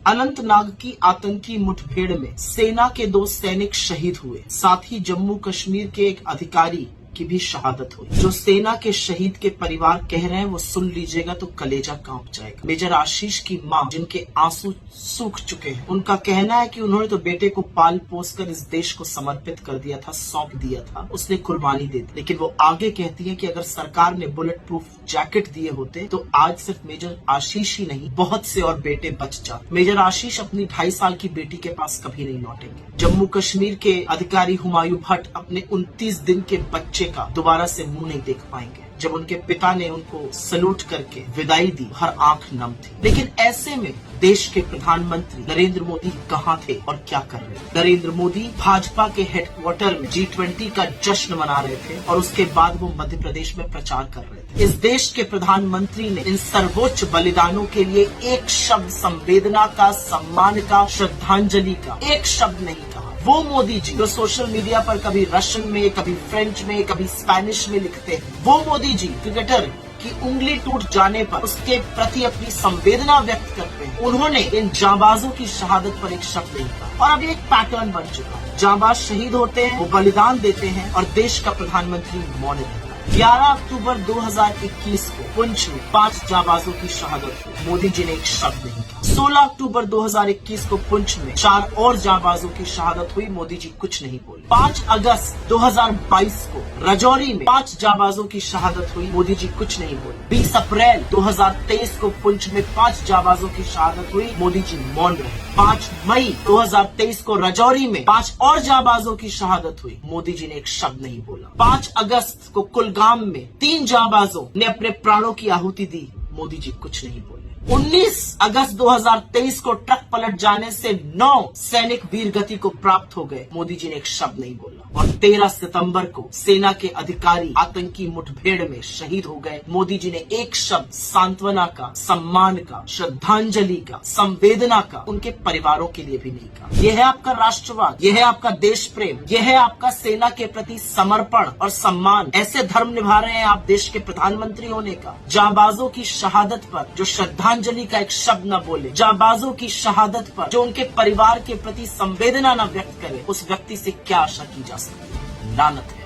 अनंतनाग की आतंकी मुठभेड़ में सेना के 2 सैनिक शहीद हुए। साथ ही जम्मू कश्मीर के एक अधिकारी की भी शहादत हुई। जो सेना के शहीद के परिवार कह रहे हैं वो सुन लीजिएगा तो कलेजा कांप जाएगा। मेजर आशीष की मां, जिनके आंसू सूख चुके हैं, उनका कहना है कि उन्होंने तो बेटे को पाल पोस कर इस देश को समर्पित कर दिया था, सौंप दिया था, उसने कुर्बानी दे दी। लेकिन वो आगे कहती है कि अगर सरकार ने बुलेट प्रूफ जैकेट दिए होते तो आज सिर्फ मेजर आशीष ही नहीं, बहुत से और बेटे बच जाते। मेजर आशीष अपनी 2.5 साल की बेटी के पास कभी नहीं लौटेंगे। जम्मू कश्मीर के अधिकारी हुमायूं भट्ट अपने 29 दिन के बच्चे का दोबारा से मुंह नहीं देख पाएंगे। जब उनके पिता ने उनको सैल्यूट करके विदाई दी, हर आंख नम थी। लेकिन ऐसे में देश के प्रधानमंत्री नरेंद्र मोदी कहां थे और क्या कर रहे थे? नरेंद्र मोदी भाजपा के हेडक्वार्टर में G20 का जश्न मना रहे थे और उसके बाद वो मध्य प्रदेश में प्रचार कर रहे थे। इस देश के प्रधानमंत्री ने इन सर्वोच्च बलिदानों के लिए एक शब्द संवेदना का, सम्मान का, श्रद्धांजलि का एक शब्द नहीं कहा। वो मोदी जी जो सोशल मीडिया पर कभी रशियन में, कभी फ्रेंच में, कभी स्पेनिश में लिखते हैं, वो मोदी जी क्रिकेटर की उंगली टूट जाने पर उसके प्रति अपनी संवेदना व्यक्त करते हैं। उन्होंने इन जांबाजों की शहादत पर एक शब्द नहीं कहा। और अब एक पैटर्न बन चुका है। जांबाज शहीद होते हैं, वो बलिदान देते हैं और देश का प्रधानमंत्री मौन रहता है। 11 अक्टूबर 2021 को पुंछ में 5 जांबाजों की शहादत हुई। मोदी जी ने एक शब्द नहीं कहा। 16 अक्टूबर 2021 को पुंछ में 4 और जांबाजों की शहादत हुई। मोदी जी कुछ नहीं बोले। 5 अगस्त 2022 को राजौरी में 5 जांबाजों की शहादत हुई। मोदी जी कुछ नहीं बोले। 20 अप्रैल 2023 को पुंछ में 5 जांबाजों की शहादत हुई। मोदी जी मौन रहे। 5 मई 2023 को राजौरी में 5 और जांबाजों की शहादत हुई। मोदी जी ने एक शब्द नहीं बोला। 5 अगस्त को कुलगाम में 3 जांबाजों ने अपने प्राणों की आहुति दी। मोदी जी कुछ नहीं बोले। 19 अगस्त 2023 को ट्रक पलट जाने से 9 सैनिक वीरगति को प्राप्त हो गए। मोदी जी ने एक शब्द नहीं बोला। और 13 सितंबर को सेना के अधिकारी आतंकी मुठभेड़ में शहीद हो गए। मोदी जी ने एक शब्द सांत्वना का, सम्मान का, श्रद्धांजलि का, संवेदना का उनके परिवारों के लिए भी नहीं कहा। यह है आपका राष्ट्रवाद, यह है आपका देश प्रेम, यह है आपका सेना के प्रति समर्पण और सम्मान। ऐसे धर्म निभा रहे हैं आप देश के प्रधानमंत्री होने का। जांबाजों की शहादत पर जो श्रद्धांजलि का एक शब्द न बोले, जांबाजों की शहादत पर जो उनके परिवार के प्रति संवेदना न व्यक्त करे, उस व्यक्ति से क्या आशा की जा सकती है? लानत है।